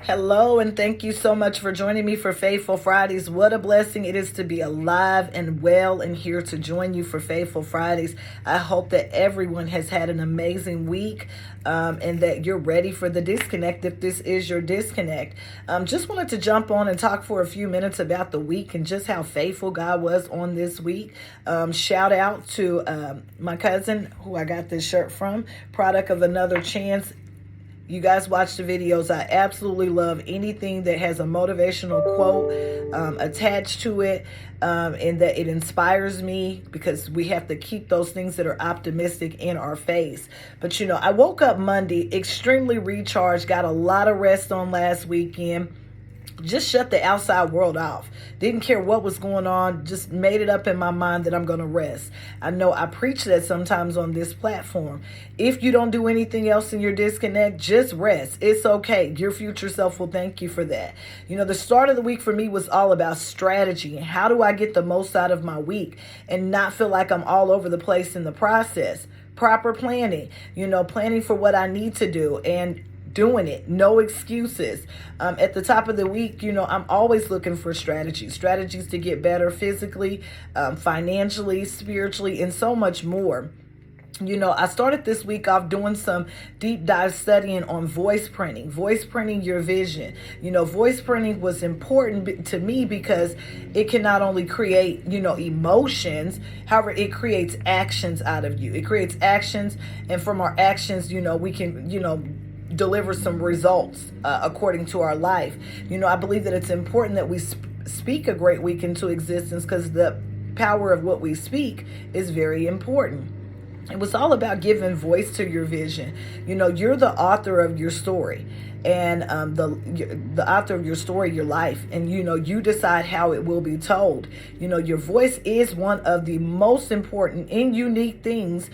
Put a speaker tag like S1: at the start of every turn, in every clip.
S1: Hello, and thank you so much for joining me for Faithful Fridays. What a blessing it is to be alive and well and here to join you for Faithful Fridays. I hope that everyone has had an amazing week and that you're ready for the disconnect if this is your disconnect. Just wanted to jump on and talk for a few minutes about the week and just how faithful God was on this week. Shout out to my cousin who I got this shirt from, product of Another Chance. You guys watch the videos. I absolutely love anything that has a motivational quote attached to it, and that it inspires me, because we have to keep those things that are optimistic in our face. But I woke up Monday extremely recharged, got a lot of rest on last weekend. Just shut the outside world off. Didn't care what was going on. Just made it up in my mind that I'm going to rest. I know I preach that sometimes on this platform. If you don't do anything else in your disconnect, just rest. It's okay. Your future self will thank you for that. The start of the week for me was all about strategy and how do I get the most out of my week and not feel like I'm all over the place in the process. Proper planning, planning for what I need to do and doing it. No excuses. At the top of the week, I'm always looking for strategies to get better physically, financially, spiritually, and so much more. I started this week off doing some deep dive studying on voice printing your vision. Voice printing was important to me because it can not only create, emotions, however, it creates actions out of you. It creates actions, and from our actions, we can, deliver some results according to our life. I believe that it's important that we speak a great week into existence, because the power of what we speak is very important. It was all about giving voice to your vision. You're the author of your story, and the author of your story, your life, and you decide how it will be told. Your voice is one of the most important and unique things.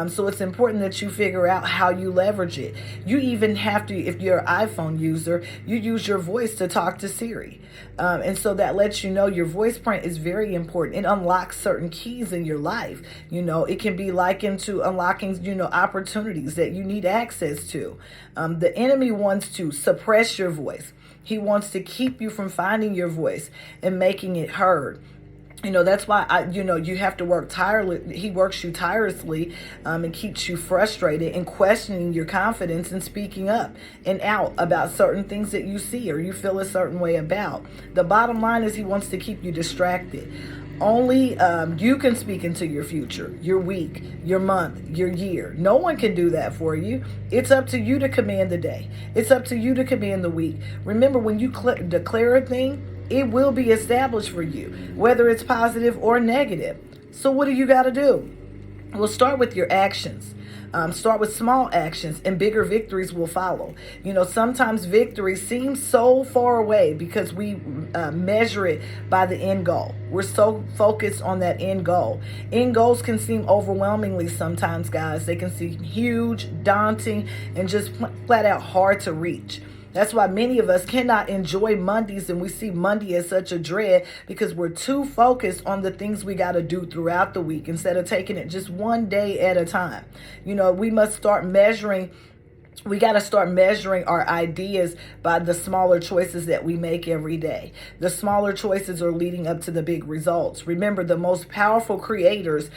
S1: So it's important that you figure out how you leverage it. You even have to, if you're an iPhone user, you use your voice to talk to Siri. And so that lets you know your voice print is very important. It unlocks certain keys in your life. It can be likened to unlocking, opportunities that you need access to. The enemy wants to suppress your voice. He wants to keep you from finding your voice and making it heard. That's why you have to work tirelessly. He works you tirelessly and keeps you frustrated and questioning your confidence and speaking up and out about certain things that you see or you feel a certain way about. The bottom line is he wants to keep you distracted. Only you can speak into your future, your week, your month, your year. No one can do that for you. It's up to you to command the day. It's up to you to command the week. Remember, when you declare a thing, it will be established for you, whether it's positive or negative. So what do you got to do? Well, start with your actions. Start with small actions and bigger victories will follow. Sometimes victory seems so far away because we measure it by the end goal. We're so focused on that end goal. End goals can seem overwhelmingly sometimes, guys. They can seem huge, daunting, and just flat out hard to reach. That's why many of us cannot enjoy Mondays, and we see Monday as such a dread because we're too focused on the things we got to do throughout the week instead of taking it just one day at a time. We must start measuring. We got to start measuring our ideas by the smaller choices that we make every day. The smaller choices are leading up to the big results. Remember, the most powerful creators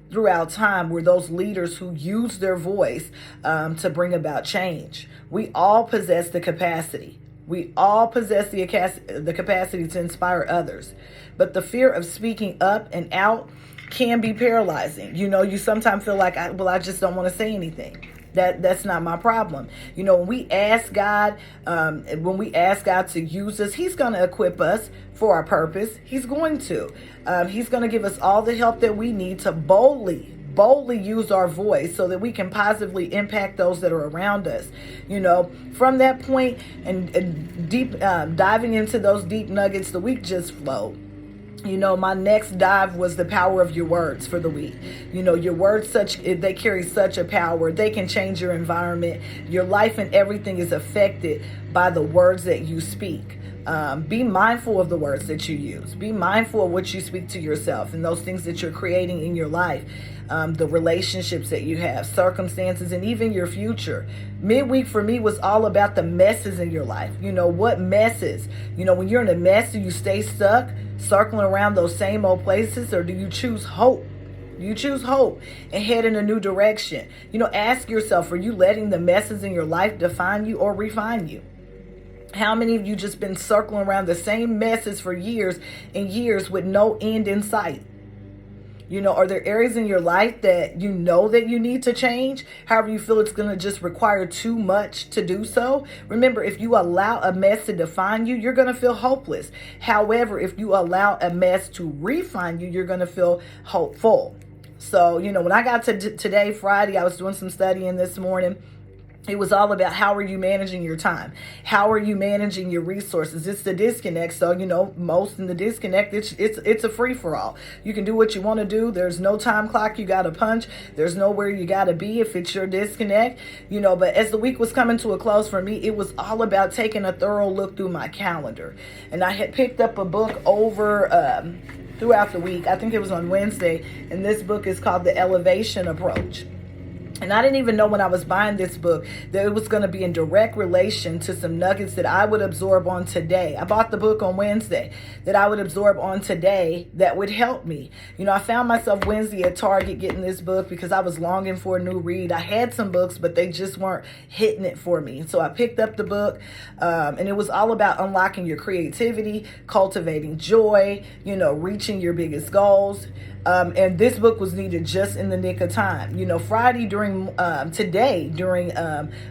S1: throughout time were those leaders who used their voice to bring about change. We all possess the capacity. We all possess the capacity to inspire others. But the fear of speaking up and out can be paralyzing. You sometimes feel like, I just don't want to say anything. That's not my problem. When we ask God to use us, he's going to equip us for our purpose. He's going to. He's going to give us all the help that we need to boldly use our voice so that we can positively impact those that are around us. From that point and deep diving into those deep nuggets, the week just flowed. My next dive was the power of your words for the week. Your words, they carry such a power. They can change your environment. Your life and everything is affected by the words that you speak. Be mindful of the words that you use. Be mindful of what you speak to yourself and those things that you're creating in your life, the relationships that you have, circumstances, and even your future. Midweek for me was all about the messes in your life. What messes? When you're in a mess, do you stay stuck, circling around those same old places, or do you choose hope? You choose hope and head in a new direction. Ask yourself, are you letting the messes in your life define you or refine you? How many of you just been circling around the same messes for years and years with no end in sight? Are there areas in your life that you know that you need to change? However, you feel it's going to just require too much to do so. Remember, if you allow a mess to define you, you're going to feel hopeless. However, if you allow a mess to refine you, you're going to feel hopeful. So, when I got to today, Friday, I was doing some studying this morning. It was all about how are you managing your time? How are you managing your resources? It's the disconnect. So, most in the disconnect, it's a free-for-all. You can do what you want to do. There's no time clock you got to punch. There's nowhere you got to be if it's your disconnect. But as the week was coming to a close for me, it was all about taking a thorough look through my calendar. And I had picked up a book over throughout the week. I think it was on Wednesday. And this book is called The Elevation Approach. And I didn't even know when I was buying this book that it was going to be in direct relation to some nuggets that I would absorb on today. I bought the book on Wednesday that I would absorb on today that would help me. I found myself Wednesday at Target getting this book because I was longing for a new read. I had some books, but they just weren't hitting it for me. So I picked up the book, and it was all about unlocking your creativity, cultivating joy, reaching your biggest goals. And this book was needed just in the nick of time. Friday today during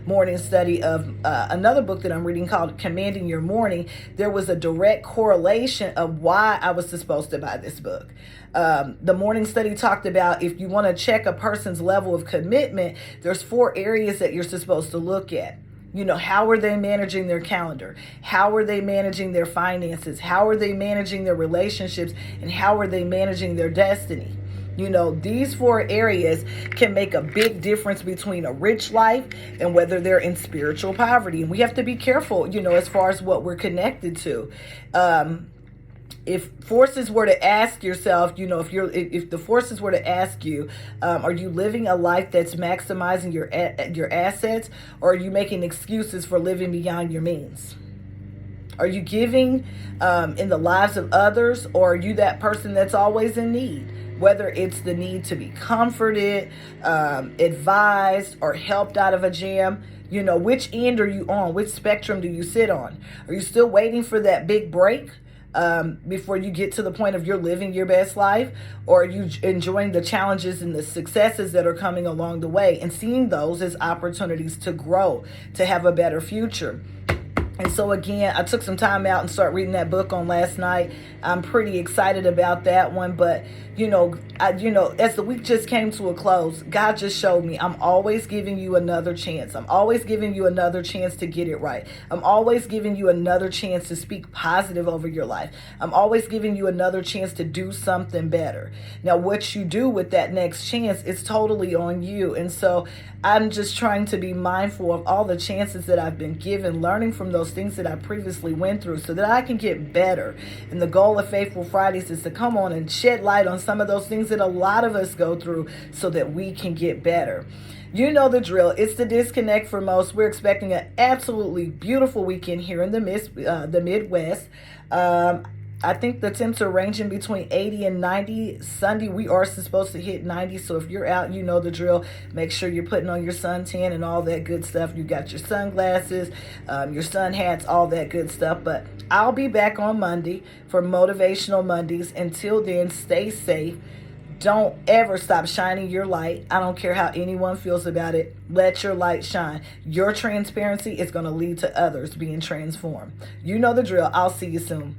S1: morning study of another book that I'm reading called Commanding Your Morning, there was a direct correlation of why I was supposed to buy this book. The morning study talked about if you want to check a person's level of commitment, there's 4 areas that you're supposed to look at. How are they managing their calendar? How are they managing their finances? How are they managing their relationships? And how are they managing their destiny? These 4 areas can make a big difference between a rich life and whether they're in spiritual poverty. And we have to be careful, as far as what we're connected to. If forces were to ask yourself, if the forces were to ask you, are you living a life that's maximizing your assets, or are you making excuses for living beyond your means? Are you giving in the lives of others, or are you that person that's always in need? Whether it's the need to be comforted, advised, or helped out of a jam, which end are you on? Which spectrum do you sit on? Are you still waiting for that big break before you get to the point of you're living your best life? Or are you enjoying the challenges and the successes that are coming along the way and seeing those as opportunities to grow, to have a better future? And so again, I took some time out and started reading that book on last night. I'm pretty excited about that one. But, as the week just came to a close, God just showed me I'm always giving you another chance. I'm always giving you another chance to get it right. I'm always giving you another chance to speak positive over your life. I'm always giving you another chance to do something better. Now, what you do with that next chance is totally on you. And so I'm just trying to be mindful of all the chances that I've been given, learning from those things that I previously went through so that I can get better. And the goal of Faithful Fridays is to come on and shed light on some of those things that a lot of us go through so that we can get better. You know the drill. It's the disconnect for most. We're expecting an absolutely beautiful weekend here in the Midwest. I think the temps are ranging between 80 and 90. Sunday, we are supposed to hit 90. So if you're out, you know the drill. Make sure you're putting on your suntan and all that good stuff. You got your sunglasses, your sun hats, all that good stuff. But I'll be back on Monday for Motivational Mondays. Until then, stay safe. Don't ever stop shining your light. I don't care how anyone feels about it. Let your light shine. Your transparency is going to lead to others being transformed. You know the drill. I'll see you soon.